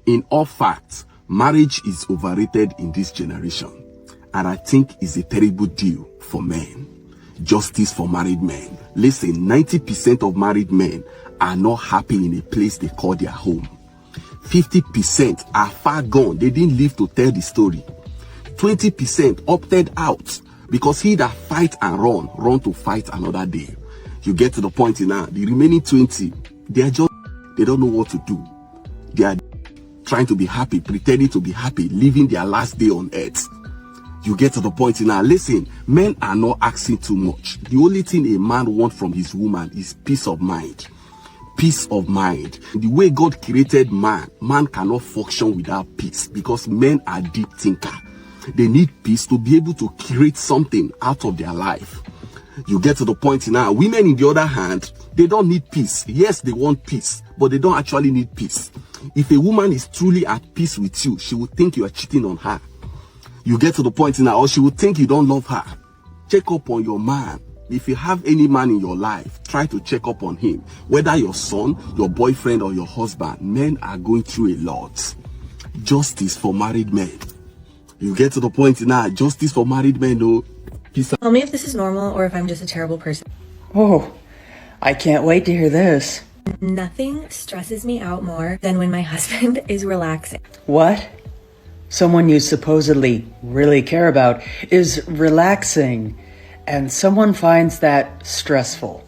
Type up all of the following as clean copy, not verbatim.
In all facts, marriage is overrated in this generation. And I think it's a terrible deal for men. Justice for married men. Listen, 90% of married men are not happy in a place they call their home. 50% are far gone. They didn't live to tell the story. 20% opted out because he that fight and run to fight another day. You get to the point now. The remaining 20, they don't know what to do. They are trying to be happy, pretending to be happy, living their last day on earth. You get to the point now. Listen, men are not asking too much. The only thing a man wants from his woman is peace of mind. Peace of mind. The way God created man cannot function without peace because men are deep thinkers. They need peace to be able to create something out of their life. You get to the point now. Women, in the other hand, they don't need peace. Yes, they want peace, but they don't actually need peace. If a woman is truly at peace with you, she will think you are cheating on her. You get to the point now, or she will think you don't love her. Check up on your man. If you have any man in your life, try to check up on him. Whether your son, your boyfriend, or your husband, men are going through a lot. Justice for married men. You get to the point now, justice for married men, no. Tell me if this is normal or if I'm just a terrible person. Oh, I can't wait to hear this. Nothing stresses me out more than when my husband is relaxing. What? Someone you supposedly really care about is relaxing, and someone finds that stressful.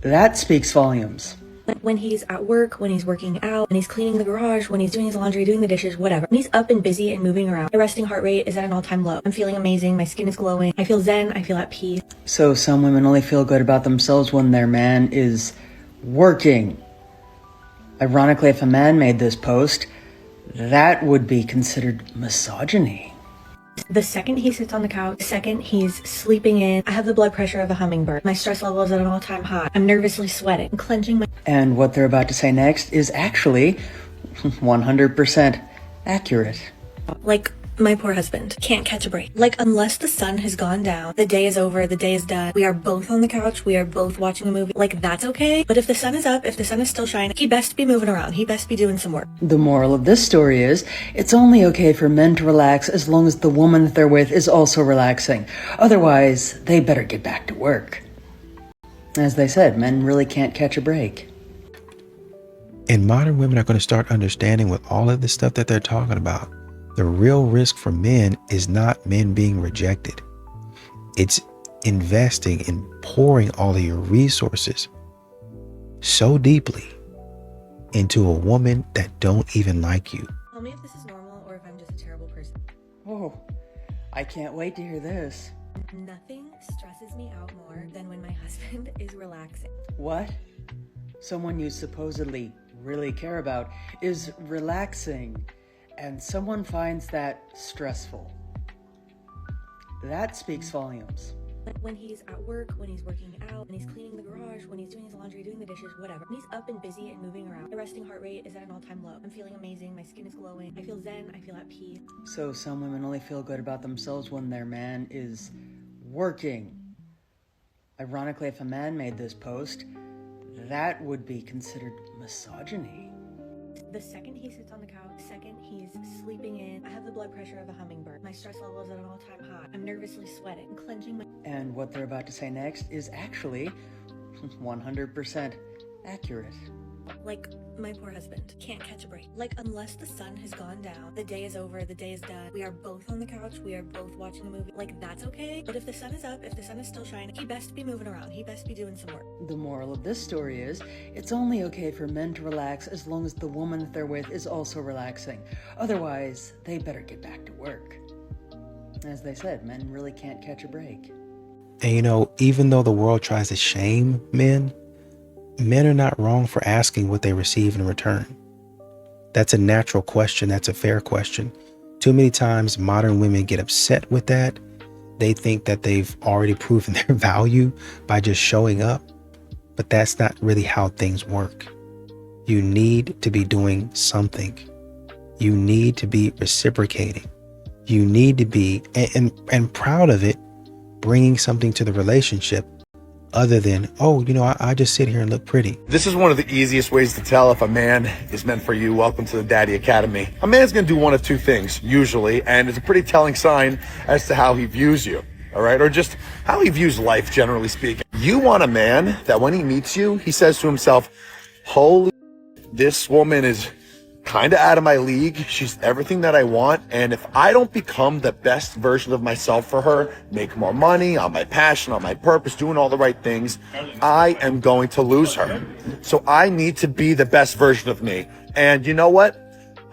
That speaks volumes. When he's at work, when he's working out, when he's cleaning the garage, when he's doing his laundry, doing the dishes, whatever. When he's up and busy and moving around, my resting heart rate is at an all-time low. I'm feeling amazing. My skin is glowing. I feel zen. I feel at peace. So some women only feel good about themselves when their man is working. Ironically, if a man made this post, that would be considered misogyny. The second he sits on the couch, the second he's sleeping in, I have the blood pressure of a hummingbird. My stress level is at an all-time high. I'm nervously sweating, I'm clenching my... And what they're about to say next is actually 100% accurate. Like, my poor husband can't catch a break. Like, unless the sun has gone down, the day is over, the day is done, we are both on the couch, we are both watching a movie, like, that's okay. But if the sun is up, if the sun is still shining, he best be moving around, he best be doing some work. The moral of this story is, it's only okay for men to relax as long as the woman that they're with is also relaxing. Otherwise, they better get back to work. As they said, men really can't catch a break. And modern women are going to start understanding with all of this stuff that they're talking about. The real risk for men is not men being rejected. It's investing in pouring all of your resources so deeply into a woman that don't even like you. Tell me if this is normal or if I'm just a terrible person. Oh, I can't wait to hear this. Nothing stresses me out more than when my husband is relaxing. What? Someone you supposedly really care about is relaxing, and someone finds that stressful. That speaks volumes. When he's at work, when he's working out, when he's cleaning the garage, when he's doing his laundry, doing the dishes, whatever. When he's up and busy and moving around, my resting heart rate is at an all-time low. I'm feeling amazing. My skin is glowing. I feel zen. I feel at peace. So some women only feel good about themselves when their man is working. Ironically, if a man made this post, that would be considered misogyny. The second he sits on the couch, the second he's sleeping in, I have the blood pressure of a hummingbird. My stress level is at an all-time high. I'm nervously sweating, clenching my... And what they're about to say next is actually 100% accurate. Like, my poor husband can't catch a break. Like, unless the sun has gone down, the day is over, the day is done, we are both on the couch, we are both watching a movie, like, that's okay. But if the sun is up, if the sun is still shining, he best be moving around, he best be doing some work. The moral of this story is, it's only okay for men to relax as long as the woman that they're with is also relaxing. Otherwise, they better get back to work. As they said, men really can't catch a break. And you know, even though the world tries to shame men, men are not wrong for asking what they receive in return. That's a natural question. That's a fair question. Too many times modern women get upset with that. They think that they've already proven their value by just showing up. But that's not really how things work. You need to be doing something. You need to be reciprocating. You need to be, and proud of it, bringing something to the relationship other than, oh, I just sit here and look pretty. This is one of the easiest ways to tell if a man is meant for you. Welcome to the Daddy Academy. A man's gonna do one of two things, usually, and it's a pretty telling sign as to how he views you, all right? Or just how he views life, generally speaking. You want a man that when he meets you, he says to himself, holy, this woman is kind of out of my league. She's everything that I want. And if I don't become the best version of myself for her, make more money on my passion, on my purpose, doing all the right things, I am going to lose her. So I need to be the best version of me. And you know what?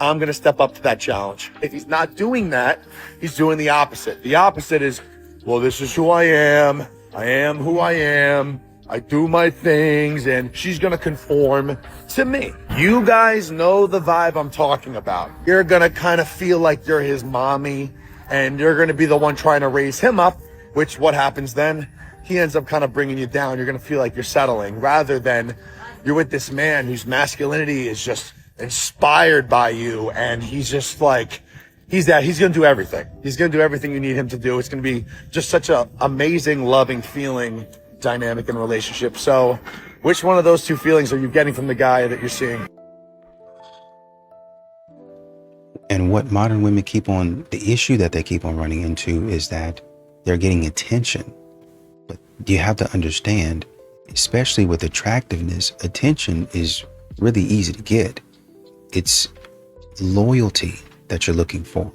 I'm going to step up to that challenge. If he's not doing that, he's doing the opposite. The opposite is, well, this is who I am. I am who I am. I do my things, and she's gonna conform to me. You guys know the vibe I'm talking about. You're gonna kind of feel like you're his mommy, and you're gonna be the one trying to raise him up, which what happens then? He ends up kind of bringing you down. You're gonna feel like you're settling, rather than you're with this man whose masculinity is just inspired by you, and he's just like, he's gonna do everything. He's gonna do everything you need him to do. It's gonna be just such a amazing, loving feeling dynamic in a relationship. So which one of those two feelings are you getting from the guy that you're seeing? And what modern women the issue that they keep on running into is that they're getting attention. But you have to understand, especially with attractiveness, attention is really easy to get. It's loyalty that you're looking for.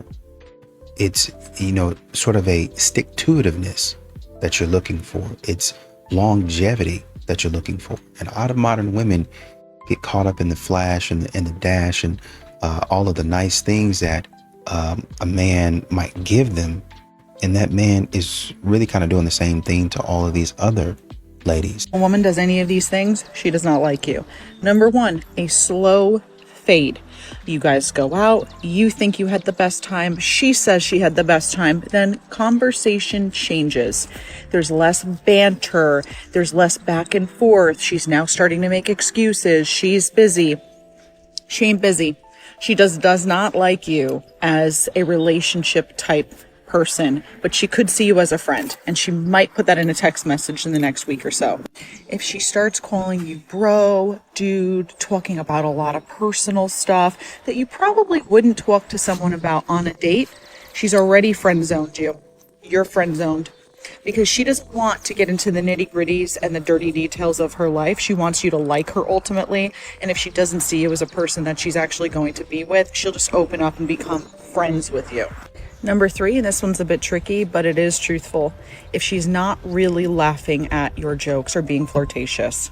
It's, sort of a stick-to-itiveness that you're looking for. It's longevity that you're looking for. And a lot of modern women get caught up in the flash and the dash and all of the nice things that a man might give them. And that man is really kind of doing the same thing to all of these other ladies. A woman does any of these things, she does not like you. Number one, a slow fade. You guys go out, you think you had the best time, she says she had the best time, then conversation changes. There's less banter, there's less back and forth. She's now starting to make excuses. She's busy. She ain't busy. She does not like you as a relationship type person, but she could see you as a friend, and she might put that in a text message in the next week or so. If she starts calling you bro, dude, talking about a lot of personal stuff that you probably wouldn't talk to someone about on a date, she's already friend zoned you. You're friend zoned. Because she doesn't want to get into the nitty gritties and the dirty details of her life. She wants you to like her ultimately. And if she doesn't see you as a person that she's actually going to be with, she'll just open up and become friends with you. Number 3, and this one's a bit tricky, but it is truthful. If she's not really laughing at your jokes or being flirtatious,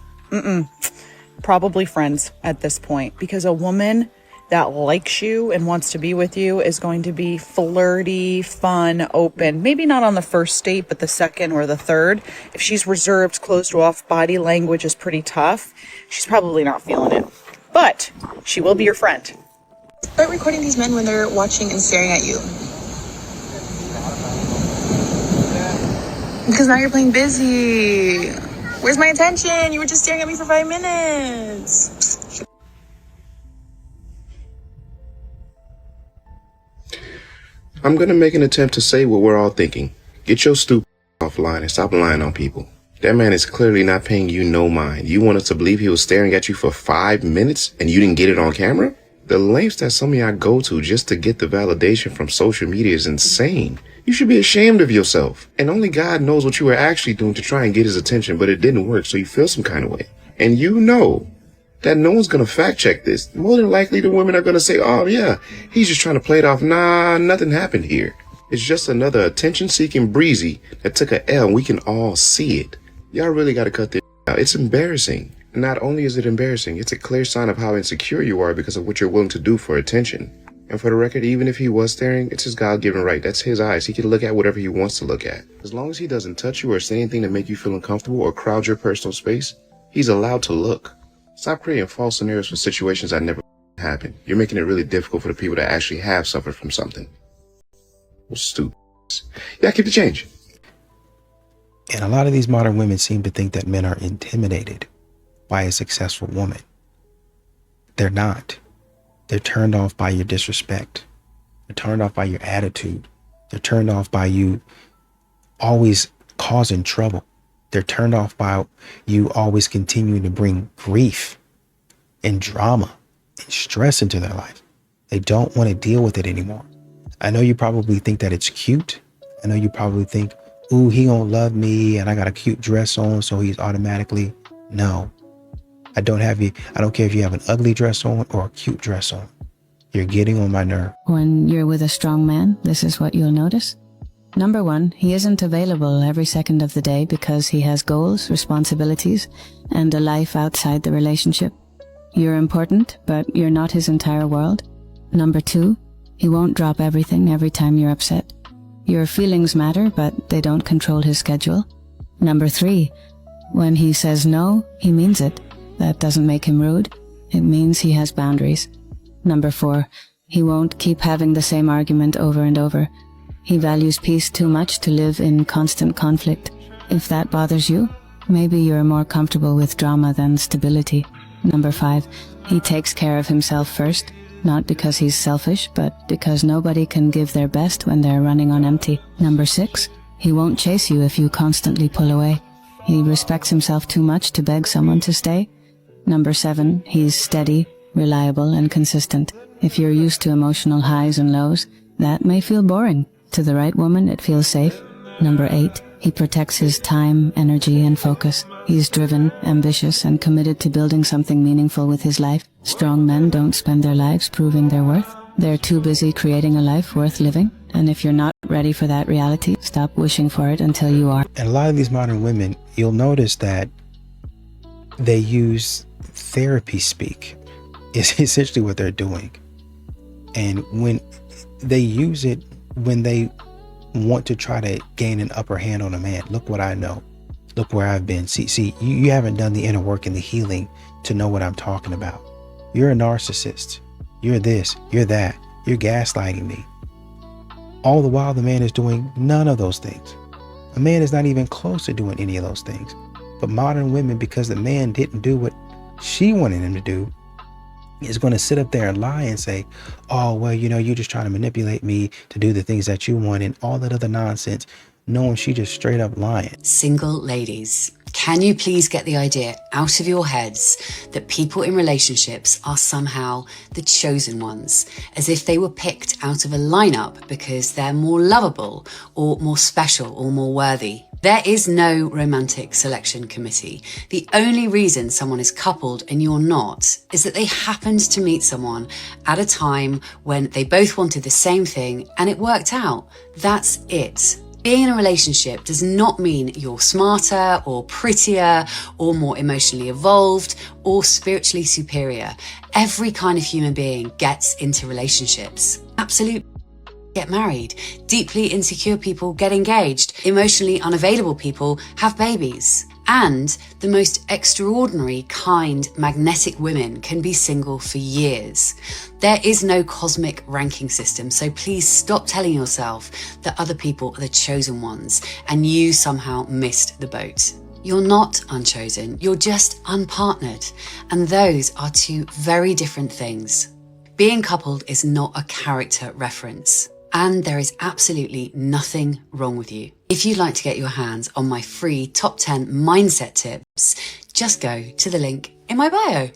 probably friends at this point. Because a woman that likes you and wants to be with you is going to be flirty, fun, open. Maybe not on the first date, but the second or the third. If she's reserved, closed off, body language is pretty tough, she's probably not feeling it. But she will be your friend. Start recording these men when they're watching and staring at you. Because now you're playing busy. Where's my attention? You were just staring at me for 5 minutes. I'm going to make an attempt to say what we're all thinking. Get your stupid offline and stop lying on people. That man is clearly not paying you no mind. You want us to believe he was staring at you for 5 minutes and you didn't get it on camera? The lengths that some of y'all go to just to get the validation from social media is insane. You should be ashamed of yourself. And only God knows what you were actually doing to try and get his attention, but it didn't work, so you feel some kind of way. And you know that no one's going to fact check this. More than likely, the women are going to say, oh yeah, he's just trying to play it off. Nah, nothing happened here. It's just another attention-seeking breezy that took a L, and we can all see it. Y'all really got to cut this out. It's embarrassing. And not only is it embarrassing, it's a clear sign of how insecure you are because of what you're willing to do for attention. And for the record, even if he was staring, it's his God-given right. That's his eyes. He can look at whatever he wants to look at. As long as he doesn't touch you or say anything to make you feel uncomfortable or crowd your personal space, he's allowed to look. Stop creating false scenarios for situations that never happen. You're making it really difficult for the people that actually have suffered from something. Well, stupid. Yeah, keep the change. And a lot of these modern women seem to think that men are intimidated by a successful woman. They're not. They're turned off by your disrespect. They're turned off by your attitude. They're turned off by you always causing trouble. They're turned off by you always continuing to bring grief and drama and stress into their life. They don't want to deal with it anymore. I know you probably think that it's cute. I know you probably think, ooh, he gonna love me and I got a cute dress on, so he's automatically. No, I don't care if you have an ugly dress on or a cute dress on. You're getting on my nerve. When you're with a strong man, this is what you'll notice. Number one, he isn't available every second of the day because he has goals, responsibilities, and a life outside the relationship. You're important, but you're not his entire world. Number two, he won't drop everything every time you're upset. Your feelings matter, but they don't control his schedule. Number three, when he says no, he means it. That doesn't make him rude. It means he has boundaries. Number four, he won't keep having the same argument over and over. He values peace too much to live in constant conflict. If that bothers you, maybe you're more comfortable with drama than stability. Number five, he takes care of himself first, not because he's selfish, but because nobody can give their best when they're running on empty. Number six, he won't chase you if you constantly pull away. He respects himself too much to beg someone to stay. Number seven, he's steady, reliable, and consistent. If you're used to emotional highs and lows, that may feel boring. To the right woman, it feels safe. Number eight, he protects his time, energy, and focus. He's driven, ambitious, and committed to building something meaningful with his life. Strong men don't spend their lives proving their worth. They're too busy creating a life worth living. And if you're not ready for that reality, stop wishing for it until you are. And a lot of these modern women, you'll notice that they use therapy speak. Is essentially what they're doing. And when they use it, when they want to try to gain an upper hand on a man, look what I know, look where I've been. See, you haven't done the inner work and the healing to know what I'm talking about. You're a narcissist. You're this, you're that. You're gaslighting me. All the while the man is doing none of those things. A man is not even close to doing any of those things. But modern women, because the man didn't do what she wanted him to do, is going to sit up there and lie and say, oh, well, you're just trying to manipulate me to do the things that you want and all that other nonsense, knowing she just straight up lying. Single ladies, can you please get the idea out of your heads that people in relationships are somehow the chosen ones, as if they were picked out of a lineup because they're more lovable or more special or more worthy? There is no romantic selection committee. The only reason someone is coupled and you're not is that they happened to meet someone at a time when they both wanted the same thing and it worked out. That's it. Being in a relationship does not mean you're smarter or prettier or more emotionally evolved or spiritually superior. Every kind of human being gets into relationships. Absolutely. Get married. Deeply insecure people get engaged. Emotionally unavailable people have babies. And the most extraordinary, kind, magnetic women can be single for years. There is no cosmic ranking system, so please stop telling yourself that other people are the chosen ones and you somehow missed the boat. You're not unchosen, you're just unpartnered. And those are two very different things. Being coupled is not a character reference. And there is absolutely nothing wrong with you. If you'd like to get your hands on my free top 10 mindset tips, just go to the link in my bio.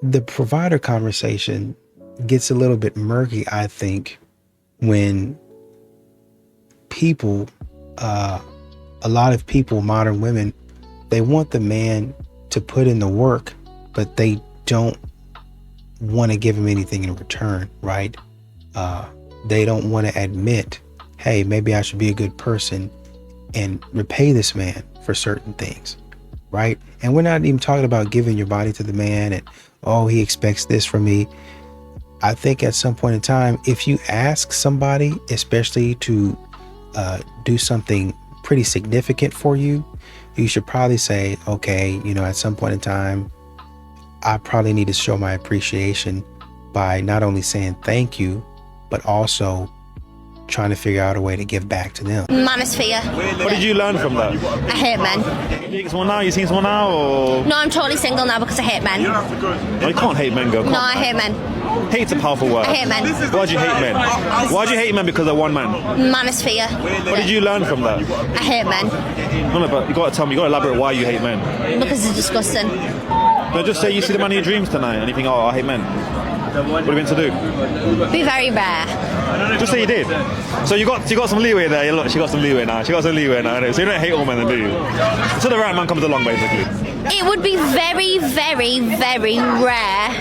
The provider conversation gets a little bit murky, I think, when people, a lot of people, modern women, they want the man to put in the work, but they don't want to give him anything in return, right? They don't want to admit, hey, maybe I should be a good person and repay this man for certain things, right? And we're not even talking about giving your body to the man and, oh, he expects this from me. I think at some point in time, if you ask somebody, especially to do something pretty significant for you, you should probably say, okay, at some point in time, I probably need to show my appreciation by not only saying thank you, but also trying to figure out a way to give back to them. Manosphere. What did you learn from that? I hate men. You seeing someone now? You seen someone now? Or? No, I'm totally single now because I hate men. No, you can't hate men, girl. No, I hate men. Hate's a powerful word. I hate men. Why do you hate men? Why do you hate men because of one man? Manosphere. What did you learn from that? I hate men. No, but you got to tell me. You got to elaborate why you hate men. Because it's disgusting. No, just say you see the man of your dreams tonight and you think, oh, I hate men. What are you meant to do? Be very rare. Just say you did. So you got some leeway there. Look, she got some leeway now. So you don't hate all men, then, do you? So the right man comes along, basically. It would be very, very, very rare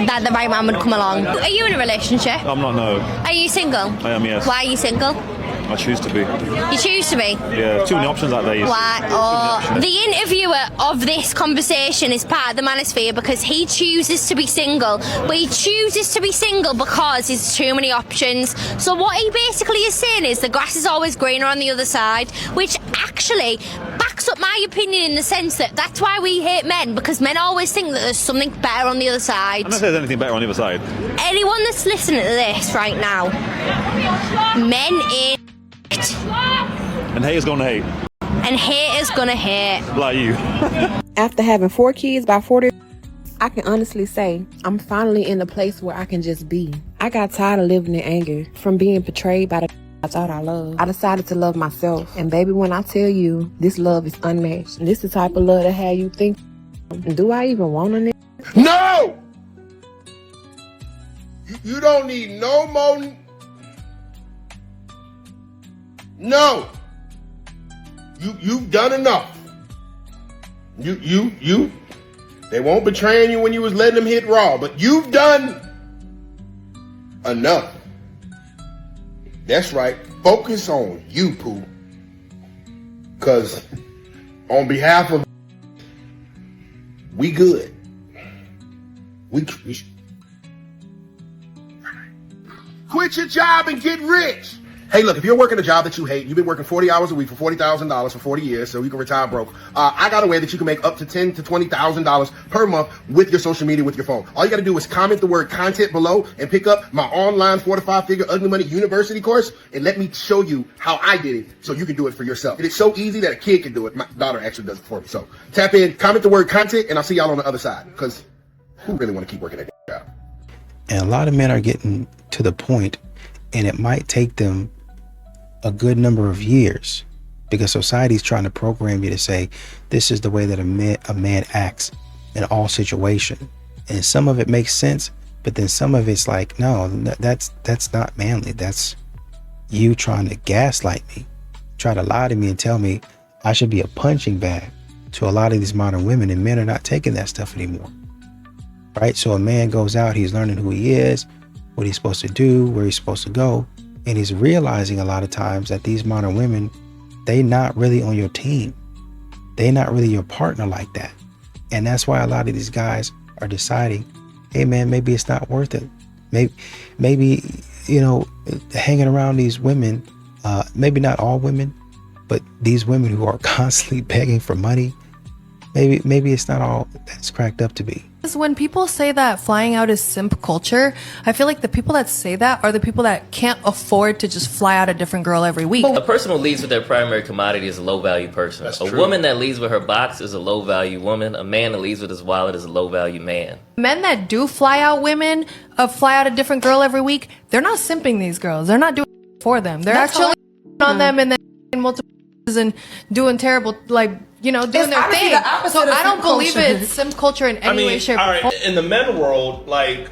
that the right man would come along. Are you in a relationship? I'm not, no. Are you single? I am, yes. Why are you single? I choose to be. You choose to be? Yeah, too many options out there. Why? Oh, the interviewer of this conversation is part of the manosphere because he chooses to be single, but he chooses to be single because there's too many options. So what he basically is saying is the grass is always greener on the other side, which actually backs up my opinion in the sense that that's why we hate men, because men always think that there's something better on the other side. I'm not saying there's anything better on the other side. Anyone that's listening to this right now, men ain't. And haters gonna hate. And haters gonna hate. Like you. After having 4 kids by 40, I can honestly say I'm finally in a place where I can just be. I got tired of living in anger from being portrayed by the I thought I loved. I decided to love myself. And baby, when I tell you this love is unmatched, and this the type of love that have you think, do I even want a nigga? No! You don't need no more. No. You've done enough. You. They won't betray you when you was letting them hit raw, but you've done enough. That's right. Focus on you, Pooh. Cause on behalf of we good. We quit your job and get rich. Hey, look, if you're working a job that you hate, you've been working 40 hours a week for $40,000 for 40 years, so you can retire broke. I got a way that you can make up to $10,000 to $20,000 per month with your social media, with your phone. All you got to do is comment the word content below and pick up my online 4 to 5 figure Ugly Money University course, and let me show you how I did it so you can do it for yourself. It is so easy that a kid can do it. My daughter actually does it for me. So tap in, comment the word content, and I'll see y'all on the other side, because who really want to keep working at that job? And a lot of men are getting to the point, and it might take them a good number of years, because society's trying to program you to say this is the way that a man acts in all situations, and some of it makes sense, but then some of it's like, no, that's not manly. That's you trying to gaslight me, try to lie to me and tell me I should be a punching bag to a lot of these modern women, and men are not taking that stuff anymore, right? So a man goes out, he's learning who he is, what he's supposed to do, where he's supposed to go. And he's realizing a lot of times that these modern women, they not really on your team. They not really your partner like that. And that's why a lot of these guys are deciding, hey man, maybe it's not worth it. Maybe you know, hanging around these women, maybe not all women, but these women who are constantly begging for money, maybe it's not all that's cracked up to be. When people say that flying out is simp culture, I feel like the people that say that are the people that can't afford to just fly out a different girl every week. A person who leads with their primary commodity is a low-value person. That's a true. woman that leads with her box is a low-value woman. A man that leads with his wallet is a low-value man. Men that do fly out women, fly out a different girl every week, they're not simping these girls. They're not doing it for them. They're actually on them and then multiple and doing terrible, like, you know, doing their thing. So I don't believe it's simp culture in any way, shape, or form. In the men world, like,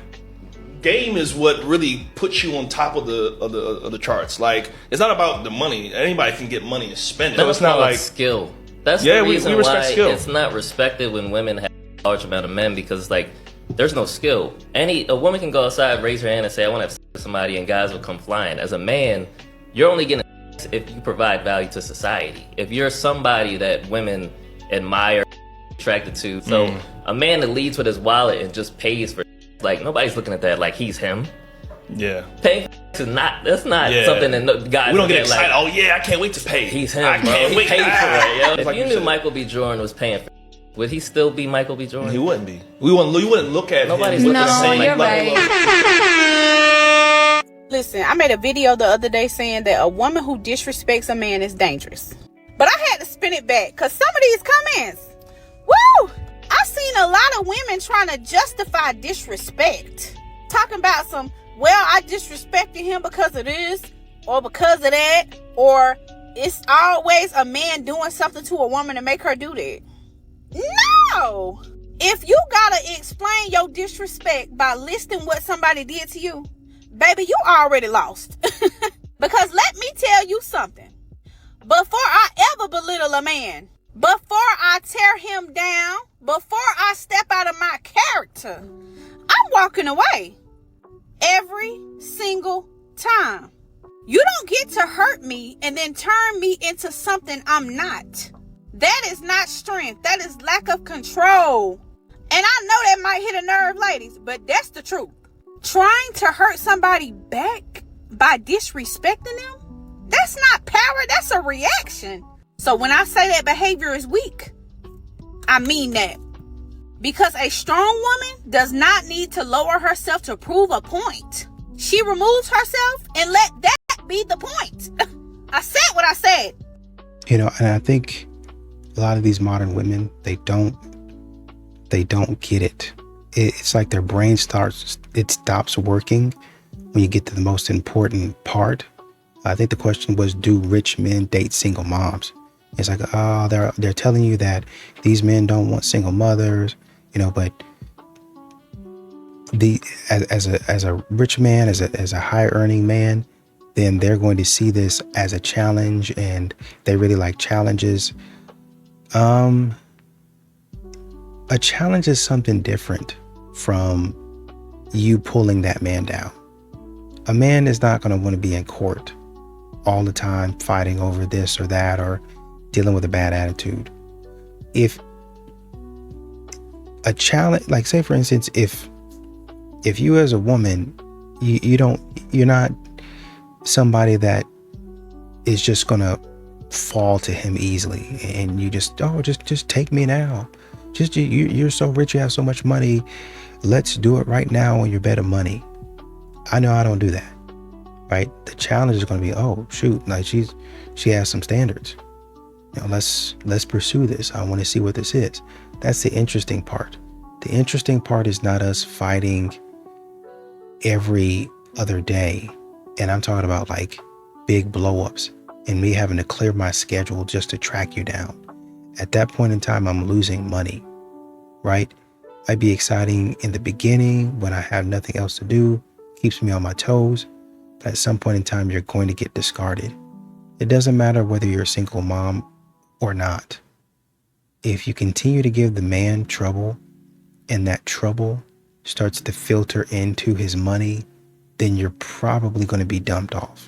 game is what really puts you on top of the charts. Like, it's not about the money. Anybody can get money and spend it. No, It's not like skill. That's the reason why it's not respected when women have a large amount of men, because, like, there's no skill. A woman can go outside, raise her hand, and say, I want to have sex with somebody, and guys will come flying. As a man, you're only getting if you provide value to society. If you're somebody that women admire, attracted to. So a man that leads with his wallet and just pays for, like, nobody's looking at that like he's him. Yeah. Paying is not, that's not something that guys we don't get excited. Like, oh yeah, I can't wait to pay. He's him, I bro. can't He wait. paid for it, yo. If Like you knew said. Michael B. Jordan was paying for, would he still be Michael B. Jordan? He wouldn't be. You wouldn't look at Nobody's him. looking at him. No, you're right. Listen, I made a video the other day saying that a woman who disrespects a man is dangerous. But I had to spin it back because some of these comments, woo! I've seen a lot of women trying to justify disrespect. Talking about some, well, I disrespected him because of this or because of that, or it's always a man doing something to a woman to make her do that. No! If you gotta explain your disrespect by listing what somebody did to you, baby, you already lost. Because let me tell you something. Before I ever belittle a man, before I tear him down, before I step out of my character, I'm walking away. Every single time. You don't get to hurt me and then turn me into something I'm not. That is not strength. That is lack of control. And I know that might hit a nerve, ladies, but that's the truth. Trying to hurt somebody back by disrespecting them, that's not power, that's a reaction. So when I say that behavior is weak, I mean that. Because a strong woman does not need to lower herself to prove a point. She removes herself and let that be the point. I said what I said. You know, and I think a lot of these modern women, they don't get it. It's like their brain stops working when you get to the most important part. I think the question was, do rich men date single moms? It's like, oh, they're telling you that these men don't want single mothers, you know, but as a rich man, as a high earning man, then they're going to see this as a challenge, and they really like challenges. A challenge is something different from you pulling that man down. A man is not going to want to be in court all the time fighting over this or that or dealing with a bad attitude. If a challenge, like say for instance, if you as a woman, you're not somebody that is just going to fall to him easily and you just take me now. Just you're so rich, you have so much money. Let's do it right now on your bed of money. I know I don't do that, right? The challenge is going to be, oh shoot, like she has some standards. You know, let's pursue this. I want to see what this is. That's the interesting part. The interesting part is not us fighting every other day, and I'm talking about like big blow-ups and me having to clear my schedule just to track you down. At that point in time, I'm losing money, right? Might be exciting in the beginning when I have nothing else to do, keeps me on my toes, but at some point in time, you're going to get discarded. It doesn't matter whether you're a single mom or not. If you continue to give the man trouble and that trouble starts to filter into his money, then you're probably going to be dumped off.